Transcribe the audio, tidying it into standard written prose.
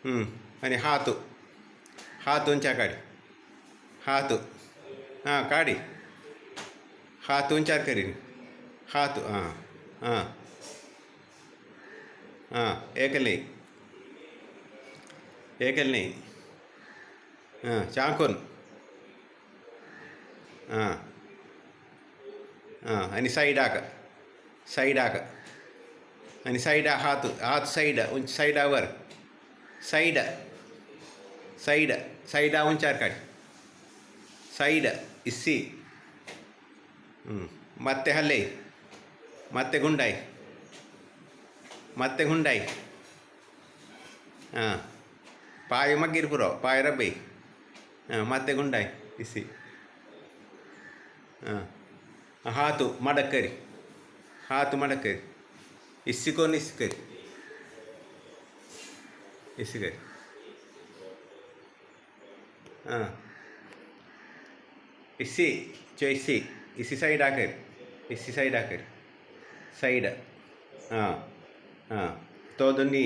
हम्म आणि हात हात उंचा काढी हात हां काढी हात उंचार करीन हात हां हां ಹಾಂ ಏಕಲ್ಲಿ ಏಕಲ್ಲಿ ಹಾಂ ಚಾಕೂನ್ ಹಾಂ हां आणि साईड हाक आणि साईड हात साईडावर साईड उंचार काढ साईड इस्सी ಮತ್ತೆ ಹಲ್ಲೆ ಮತ್ತೆ ಗುಂಡಾಯಿ ಹಾಂ ಪಾಯ ಮಗ್ಗಿರ್ಪುರ ಪಾಯ ರಬ್ಬಿ ಹಾಂ ಮತ್ತೆ ಗುಂಡಾಯಿ ಇಸಿ ಹಾಂ ಹಾತು ಮಡಕ್ಕರಿ ಇಸ್ಸಿಕೋನ್ ಇಸ್ಸಿಕರಿ ಹಾಂ इसी साइड आकर साइड हां हां तो दोन्ही